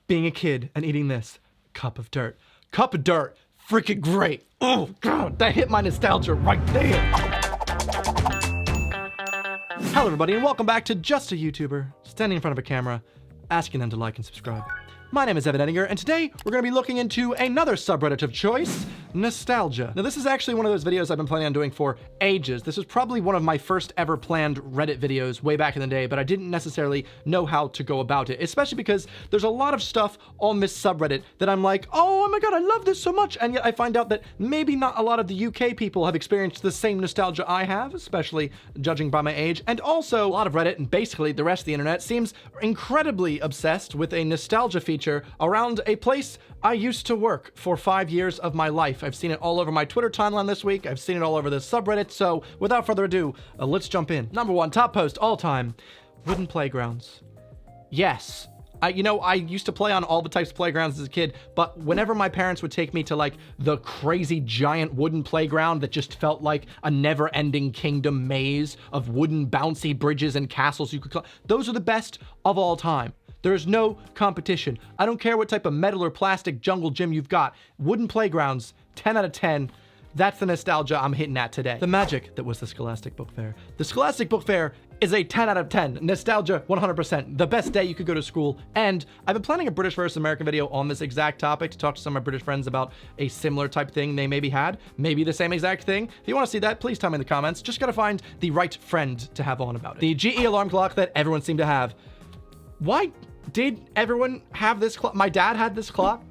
being a kid and eating this cup of dirt. Cup of dirt, freaking great. Oh God, that hit my nostalgia right there. Hello everybody and welcome back to Just a YouTuber, standing in front of a camera, asking them to like and subscribe. My name is Edinger, and today we're going to be looking into another subreddit of choice, nostalgia. Now this is actually one of those videos I've been planning on doing for ages. This was probably one of my first ever planned Reddit videos way back in the day, but I didn't necessarily know how to go about it, especially because there's a lot of stuff on this subreddit that I'm like, oh my God, I love this so much, and yet I find out that maybe not a lot of the UK people have experienced the same nostalgia I have, especially judging by my age, and also a lot of Reddit and basically the rest of the internet seems incredibly obsessed with a nostalgia feature around a place I used to work for 5 years of my life. I've seen it all over my Twitter timeline this week. I've seen it all over this subreddit. So without further ado, let's jump in. Number one, top post all time, wooden playgrounds. Yes. I used to play on all the types of playgrounds as a kid, but whenever my parents would take me to like the crazy giant wooden playground that just felt like a never-ending kingdom maze of wooden bouncy bridges and castles you could climb, those are the best of all time. There's no competition. I don't care what type of metal or plastic jungle gym you've got. Wooden playgrounds, 10 out of 10. That's the nostalgia I'm hitting at today. The magic that was the Scholastic Book Fair. The Scholastic Book Fair is a 10 out of 10. Nostalgia, 100%. The best day you could go to school. And I've been planning a British versus American video on this exact topic to talk to some of my British friends about a similar type thing they maybe had. Maybe the same exact thing. If you want to see that, please tell me in the comments. Just gotta find the right friend to have on about it. The GE alarm clock that everyone seemed to have. Why did everyone have this clock? My dad had this clock.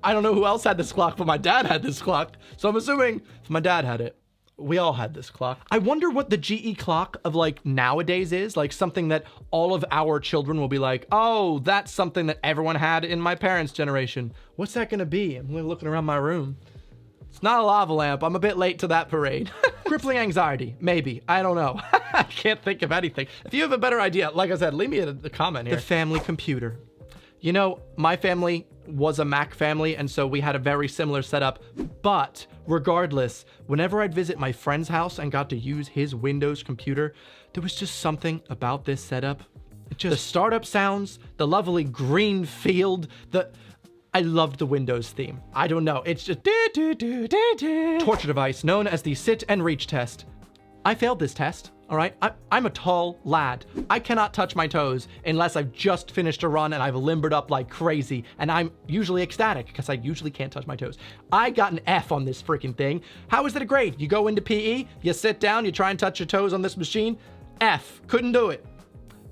I don't know who else had this clock, but my dad had this clock. So I'm assuming if my dad had it, we all had this clock. I wonder what the GE clock of like nowadays is, like something that all of our children will be like, oh, that's something that everyone had in my parents' generation. What's that gonna be? I'm looking around my room. It's not a lava lamp. I'm a bit late to that parade. Crippling anxiety, maybe. I don't know. I can't think of anything. If you have a better idea, like I said, leave me a comment here. The family computer. You know, my family was a Mac family, and so we had a very similar setup. But regardless, whenever I'd visit my friend's house and got to use his Windows computer, there was just something about this setup. The startup sounds, the lovely green field, I loved the Windows theme. I don't know, it's just torture device known as the sit and reach test. I failed this test, all right? I'm a tall lad. I cannot touch my toes unless I've just finished a run and I've limbered up like crazy, and I'm usually ecstatic because I usually can't touch my toes. I got an F on this freaking thing. How is that a grade? You go into PE, you sit down, you try and touch your toes on this machine, F, couldn't do it.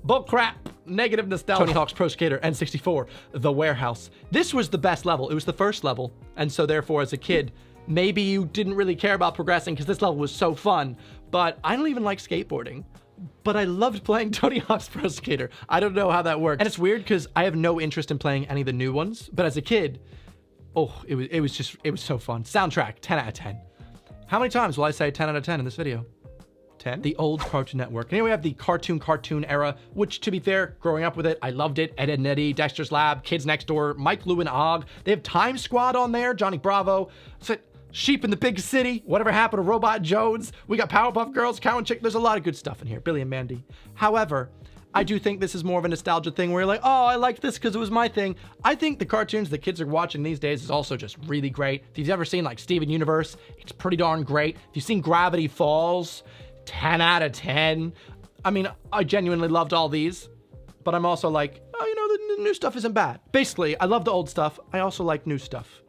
Bull crap. Negative nostalgia. Tony Hawk's Pro Skater N64, The Warehouse. This was the best level. It was the first level. And so therefore, as a kid, maybe you didn't really care about progressing because this level was so fun. But I don't even like skateboarding. But I loved playing Tony Hawk's Pro Skater. I don't know how that worked. And it's weird because I have no interest in playing any of the new ones. But as a kid, oh, it was so fun. Soundtrack, 10 out of 10. How many times will I say 10 out of 10 in this video? 10? The old Cartoon Network. And here we have the cartoon era, which to be fair, growing up with it, I loved it. Ed, Edd n Eddy, Dexter's Lab, Kids Next Door, Mike, Lou, and Og. They have Time Squad on there, Johnny Bravo. So, Sheep in the Big City, Whatever Happened to Robot Jones. We got Powerpuff Girls, Cow and Chick. There's a lot of good stuff in here. Billy and Mandy. However, I do think this is more of a nostalgia thing where you're like, oh, I liked this because it was my thing. I think the cartoons that kids are watching these days is also just really great. If you've ever seen like Steven Universe, it's pretty darn great. If you've seen Gravity Falls, 10 out of 10. I mean, I genuinely loved all these, but I'm also like, oh, the new stuff isn't bad. Basically, I love the old stuff. I also like new stuff.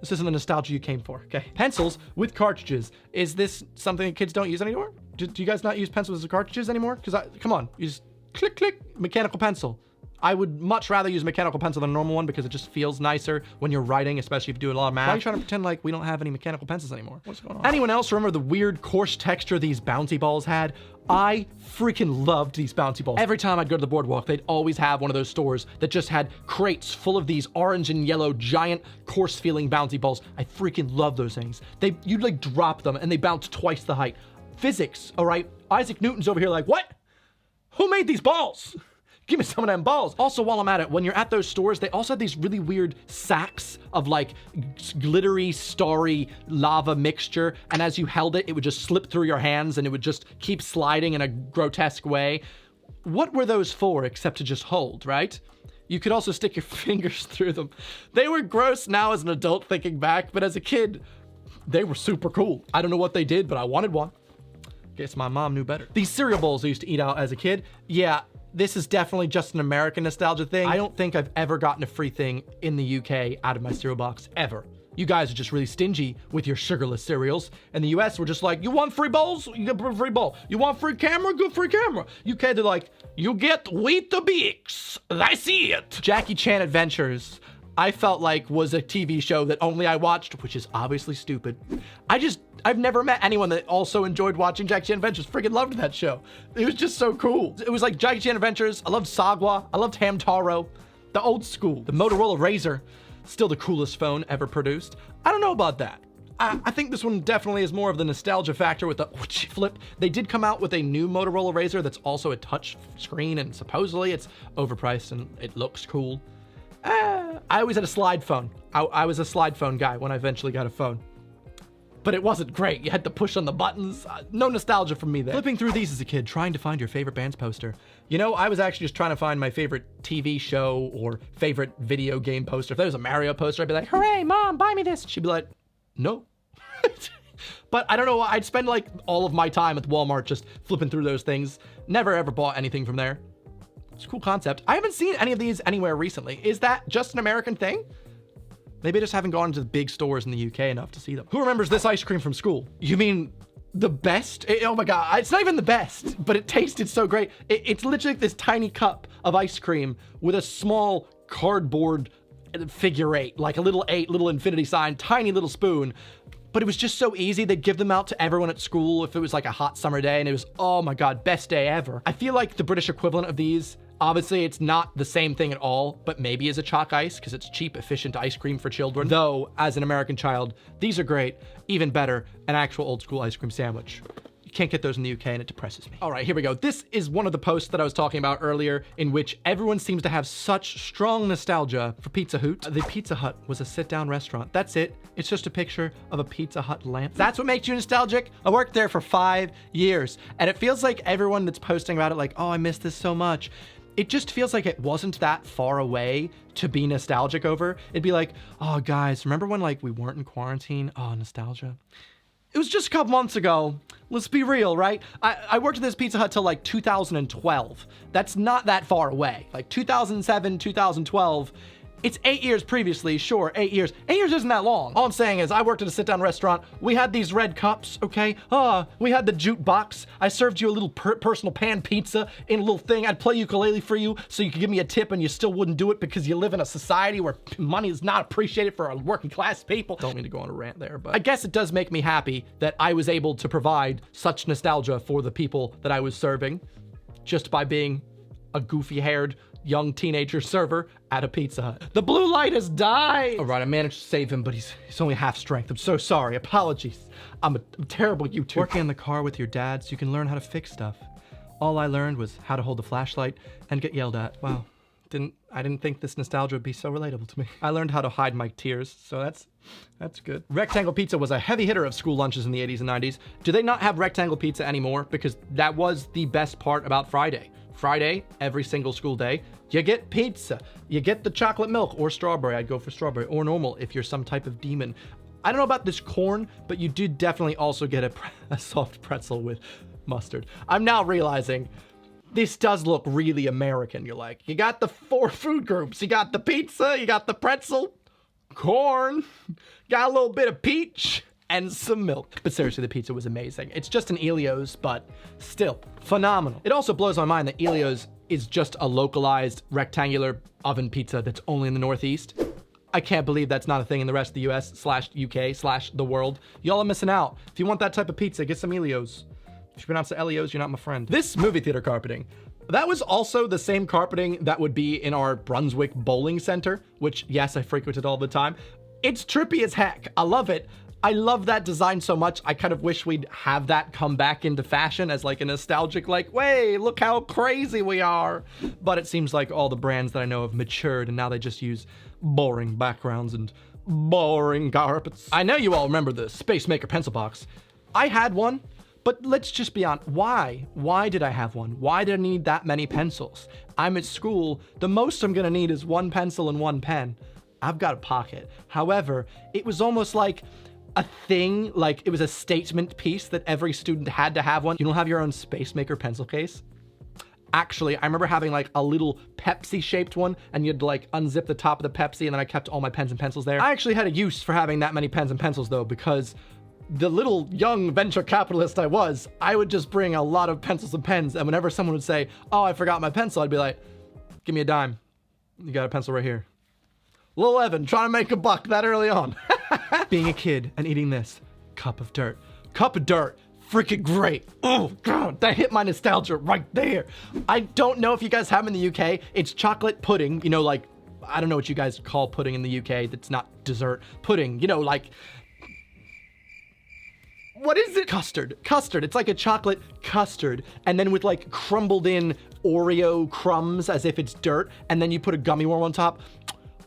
This isn't the nostalgia you came for, okay? Pencils with cartridges. Is this something that kids don't use anymore? Do you guys not use pencils with cartridges anymore? Because come on, you just click, click, mechanical pencil. I would much rather use a mechanical pencil than a normal one because it just feels nicer when you're writing, especially if you're doing a lot of math. Why are you trying to pretend like we don't have any mechanical pencils anymore? What's going on? Anyone else remember the weird coarse texture these bouncy balls had? I freaking loved these bouncy balls. Every time I'd go to the boardwalk, they'd always have one of those stores that just had crates full of these orange and yellow giant coarse feeling bouncy balls. I freaking love those things. You'd like drop them and they bounce twice the height. Physics, all right? Isaac Newton's over here like, what? Who made these balls? Give me some of them balls. Also, while I'm at it, when you're at those stores, they also have these really weird sacks of like glittery, starry lava mixture. And as you held it, it would just slip through your hands and it would just keep sliding in a grotesque way. What were those for except to just hold, right? You could also stick your fingers through them. They were gross now as an adult thinking back, but as a kid, they were super cool. I don't know what they did, but I wanted one. Guess my mom knew better. These cereal bowls I used to eat out as a kid. Yeah, this is definitely just an American nostalgia thing. I don't think I've ever gotten a free thing in the UK out of my cereal box, ever. You guys are just really stingy with your sugarless cereals. In the US, we're just like, you want free bowls? You get a free bowl. You want free camera? Good free camera. UK, they're like, you get Weetabix. I see it. Jackie Chan Adventures, I felt like was a TV show that only I watched, which is obviously stupid. I've never met anyone that also enjoyed watching Jackie Chan Adventures. Freaking loved that show. It was just so cool. It was like Jackie Chan Adventures. I loved Sagwa. I loved Hamtaro. The old school. The Motorola Razr. Still the coolest phone ever produced. I don't know about that. I think this one definitely is more of the nostalgia factor with the flip. They did come out with a new Motorola Razr that's also a touch screen, and supposedly it's overpriced and it looks cool. I always had a slide phone. I was a slide phone guy when I eventually got a phone. But it wasn't great. You had to push on the buttons. No nostalgia from me there. Flipping through these as a kid, trying to find your favorite band's poster. You know, I was actually just trying to find my favorite TV show or favorite video game poster. If there was a Mario poster, I'd be like, hooray, Mom, buy me this. She'd be like, no. But I don't know, I'd spend like all of my time at Walmart just flipping through those things. Never ever bought anything from there. It's a cool concept. I haven't seen any of these anywhere recently. Is that just an American thing? Maybe I just haven't gone to the big stores in the UK enough to see them. Who remembers this ice cream from school? You mean the best? Oh my God, it's not even the best, but it tasted so great. It's literally like this tiny cup of ice cream with a small cardboard figure eight, like a little 8, little infinity sign, tiny little spoon. But it was just so easy. They'd give them out to everyone at school if it was like a hot summer day, and it was, oh my God, best day ever. I feel like the British equivalent of these, obviously it's not the same thing at all, but maybe is a chalk ice because it's cheap, efficient ice cream for children. Though, as an American child, these are great. Even better, an actual old school ice cream sandwich. You can't get those in the UK and it depresses me. All right, here we go. This is one of the posts that I was talking about earlier in which everyone seems to have such strong nostalgia for Pizza Hut. The Pizza Hut was a sit-down restaurant. That's it. It's just a picture of a Pizza Hut lamp. That's what makes you nostalgic? I worked there for 5 years and it feels like everyone that's posting about it like, oh, I miss this so much. It just feels like it wasn't that far away to be nostalgic over. It'd be like, oh guys, remember when like we weren't in quarantine? Oh, nostalgia. It was just a couple months ago. Let's be real, right? I worked at this Pizza Hut till like 2012. That's not that far away. Like 2007, 2012. It's 8 years previously, sure, 8 years. 8 years isn't that long. All I'm saying is I worked at a sit-down restaurant. We had these red cups, okay? We had the jute box. I served you a little personal pan pizza in a little thing. I'd play ukulele for you so you could give me a tip and you still wouldn't do it because you live in a society where money is not appreciated for working class people. Don't mean to go on a rant there, but I guess it does make me happy that I was able to provide such nostalgia for the people that I was serving just by being a goofy-haired young teenager server at a Pizza Hut. The blue light has died. All right, I managed to save him, but he's only half strength. I'm so sorry. Apologies. I'm a terrible YouTuber. Working in the car with your dad so you can learn how to fix stuff. All I learned was how to hold the flashlight and get yelled at. Wow. I didn't think this nostalgia would be so relatable to me. I learned how to hide my tears, so that's good. Rectangle pizza was a heavy hitter of school lunches in the 80s and 90s. Do they not have rectangle pizza anymore? Because that was the best part about Friday. Friday, every single school day, you get pizza. You get the chocolate milk or strawberry. I'd go for strawberry or normal if you're some type of demon. I don't know about this corn, but you do definitely also get a soft pretzel with mustard. I'm now realizing this does look really American. You're like, you got the 4 food groups. You got the pizza, you got the pretzel, corn, got a little bit of peach, and some milk. But seriously, the pizza was amazing. It's just an Elio's, but still phenomenal. It also blows my mind that Elio's is just a localized rectangular oven pizza that's only in the Northeast. I can't believe that's not a thing in the rest of the US/UK/the world. Y'all are missing out. If you want that type of pizza, get some Elio's. If you pronounce it Elio's, you're not my friend. This movie theater carpeting, that was also the same carpeting that would be in our Brunswick bowling center, which yes, I frequented all the time. It's trippy as heck. I love it. I love that design so much. I kind of wish we'd have that come back into fashion as like a nostalgic, like, way, look how crazy we are. But it seems like all the brands that I know have matured and now they just use boring backgrounds and boring carpets. I know you all remember the Space Maker pencil box. I had one, But let's just be honest. Why? Why did I have one? Why did I need that many pencils? I'm at school. The most I'm gonna need is one pencil and one pen. I've got a pocket. However, it was almost like a thing, like it was a statement piece that every student had to have one. You don't have your own Space Maker pencil case? Actually, I remember having like a little Pepsi shaped one, and you'd like unzip the top of the Pepsi, and then I kept all my pens and pencils there. I actually had a use for having that many pens and pencils though, because the little young venture capitalist I was, I would just bring a lot of pencils and pens, and whenever someone would say, oh, I forgot my pencil, I'd be like, give me a dime. You got a pencil right here. Lil Evan trying to make a buck that early on. Being a kid and eating this cup of dirt. Cup of dirt. Freaking great. Oh God, that hit my nostalgia right there. I don't know if you guys have them in the UK. It's chocolate pudding, you know, like, I don't know what you guys call pudding in the UK that's not dessert. Pudding, you know, like, what is it? Custard. Custard. It's like a chocolate custard, and then with like crumbled in Oreo crumbs as if it's dirt, and then you put a gummy worm on top.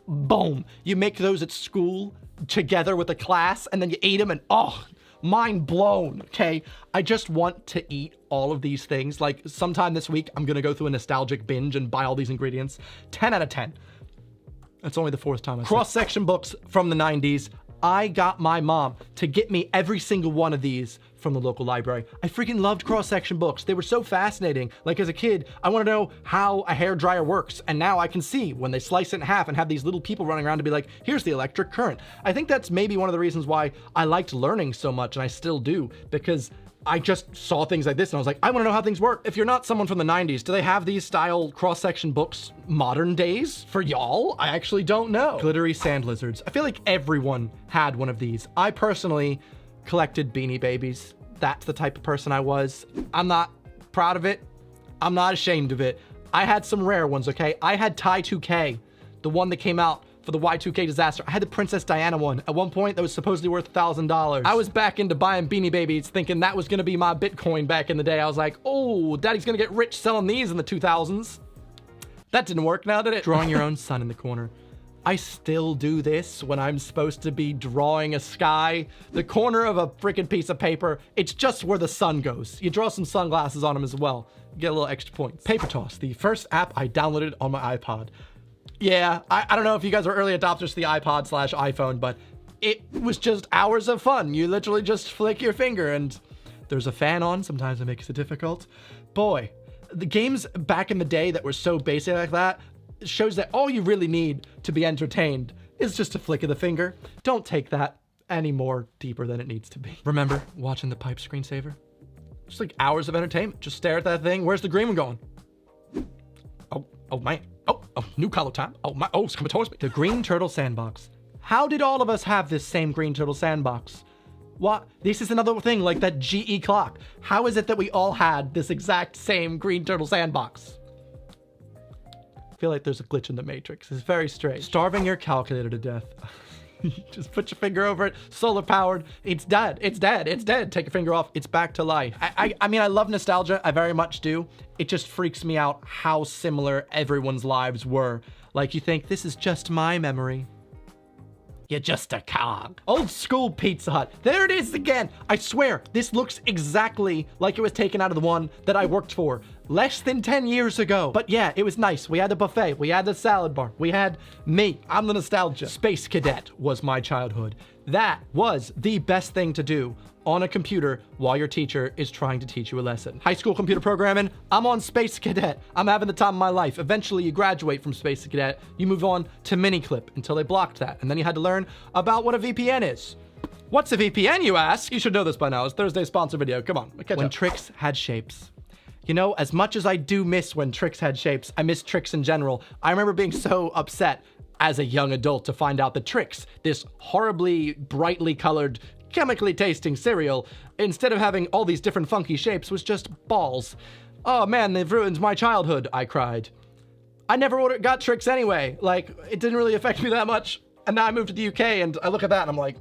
Boom. You make those at school together with a class, and then you eat them, and oh, mind blown, okay? I just want to eat all of these things. Like, sometime this week, I'm gonna go through a nostalgic binge and buy all these ingredients. 10 out of 10. That's only the fourth time I said. Cross-section books from the 90s. I got my mom to get me every single one of these from the local library. I freaking loved cross-section books. They were so fascinating. Like, as a kid, I want to know how a hairdryer works, and now I can see when they slice it in half and have these little people running around to be like, here's the electric current. I think that's maybe one of the reasons why I liked learning so much, and I still do, because I just saw things like this and I was like, I want to know how things work. If you're not someone from the 90s, do they have these style cross-section books modern days for y'all? I actually don't know. Glittery sand lizards. I feel like everyone had one of these. I personally collected Beanie Babies. That's the type of person I was. I'm not proud of it. I'm not ashamed of it. I had some rare ones, okay? I had Ty 2K, the one that came out for the Y2K disaster. I had the Princess Diana one. At one point, that was supposedly worth $1,000. I was back into buying Beanie Babies, thinking that was gonna be my Bitcoin back in the day. I was like, oh, daddy's gonna get rich selling these in the 2000s. That didn't work now, did it? Drawing your own sun in the corner. I still do this when I'm supposed to be drawing a sky. The corner of a freaking piece of paper, it's just where the sun goes. You draw some sunglasses on them as well. Get a little extra points. Paper Toss, the first app I downloaded on my iPod. Yeah, I don't know if you guys are early adopters to the iPod/iPhone, but it was just hours of fun. You literally just flick your finger and there's a fan on. Sometimes it makes it difficult. Boy, the games back in the day that were so basic like that shows that all you really need to be entertained is just a flick of the finger. Don't take that any more deeper than it needs to be. Remember watching the pipe screensaver? Just like hours of entertainment. Just stare at that thing. Where's the green one going? Oh man. Oh, new color time. Oh my, it's coming towards me. The Green Turtle Sandbox. How did all of us have this same Green Turtle Sandbox? What? This is another thing like that GE clock. How is it that we all had this exact same Green Turtle Sandbox? I feel like there's a glitch in the Matrix. It's very strange. Starving your calculator to death. Just put your finger over it, solar powered. It's dead, it's dead, it's dead. Take your finger off, it's back to life. I mean, I love nostalgia, I very much do. It just freaks me out how similar everyone's lives were. Like, you think, this is just my memory. You're just a cog. Old school Pizza Hut. There it is again. I swear, this looks exactly like it was taken out of the one that I worked for less than 10 years ago. But yeah, it was nice. We had a buffet. We had the salad bar. We had me. I'm the nostalgia. Space Cadet was my childhood. That was the best thing to do on a computer while your teacher is trying to teach you a lesson. High school computer programming, I'm on Space Cadet. I'm having the time of my life. Eventually you graduate from Space Cadet, you move on to Miniclip until they blocked that. And then you had to learn about what a VPN is. What's a VPN, you ask? You should know this by now. It's Thursday's sponsor video. Come on, catch up. When tricks had shapes. You know, as much as I do miss when tricks had shapes, I miss tricks in general. I remember being so upset as a young adult to find out that Trix, this horribly brightly colored, chemically tasting cereal, instead of having all these different funky shapes, was just balls. Oh man, they've ruined my childhood, I cried. I never got Trix anyway. Like, it didn't really affect me that much. And now I moved to the UK and I look at that and I'm like,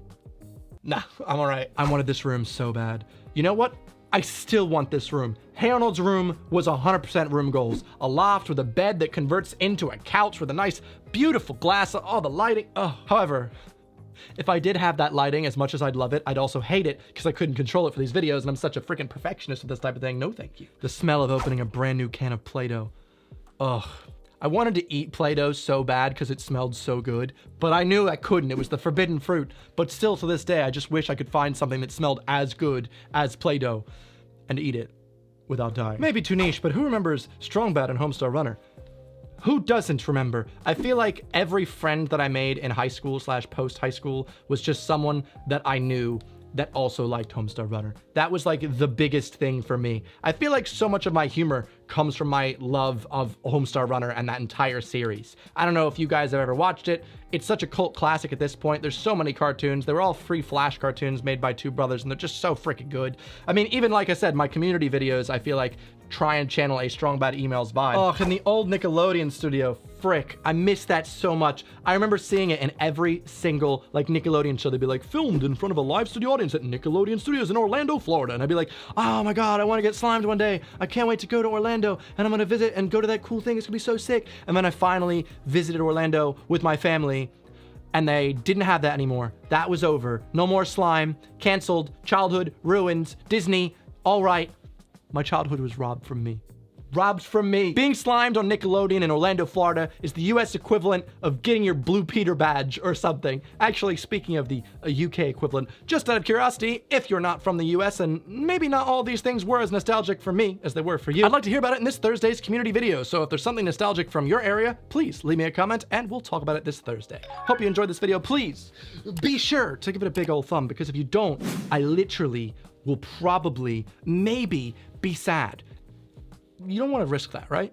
nah, I'm all right. I wanted this room so bad. You know what? I still want this room. Hey Arnold's room was 100% room goals. A loft with a bed that converts into a couch with a nice, beautiful glass. Oh, the lighting. Oh, however, If I did have that lighting, as much as I'd love it, I'd also hate it because I couldn't control it for these videos, and I'm such a freaking perfectionist with this type of thing. No thank you. The smell of opening a brand new can of Play-Doh. Ugh. I wanted to eat Play-Doh so bad because it smelled so good, but I knew I couldn't. It was the forbidden fruit. But still, to this day, I just wish I could find something that smelled as good as Play-Doh and eat it without dying. Maybe too niche, but who remembers Strong Bad and Homestar Runner? Who doesn't remember? I feel like every friend that I made in high school / post-high school was just someone that I knew that also liked Homestar Runner. That was like the biggest thing for me. I feel like so much of my humor comes from my love of Homestar Runner and that entire series. I don't know if you guys have ever watched it. It's such a cult classic at this point. There's so many cartoons. They were all free Flash cartoons made by two brothers, and they're just so freaking good. I mean, even like I said, my community videos, I feel like try and channel a Strong Bad Emails vibe. Oh, in the old Nickelodeon studio, frick, I miss that so much. I remember seeing it in every single like Nickelodeon show. They'd be like, filmed in front of a live studio audience at Nickelodeon Studios in Orlando, Florida. And I'd be like, oh my God, I want to get slimed one day. I can't wait to go to Orlando, and I'm gonna visit and go to that cool thing. It's gonna be so sick. And then I finally visited Orlando with my family, and they didn't have that anymore. That was over. No more slime. Canceled. Childhood ruined. Disney. All right. My childhood was robbed from me. Robbed from me. Being slimed on Nickelodeon in Orlando, Florida is the US equivalent of getting your Blue Peter badge or something. Actually, speaking of the UK equivalent, just out of curiosity, if you're not from the US, and maybe not all these things were as nostalgic for me as they were for you, I'd like to hear about it in this Thursday's community video. So if there's something nostalgic from your area, please leave me a comment and we'll talk about it this Thursday. Hope you enjoyed this video. Please be sure to give it a big old thumb, because if you don't, I literally will probably, maybe, be sad. You don't want to risk that, right?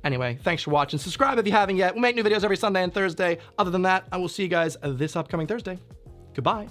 Anyway, thanks for watching. Subscribe if you haven't yet. We make new videos every Sunday and Thursday. Other than that, I will see you guys this upcoming Thursday. Goodbye.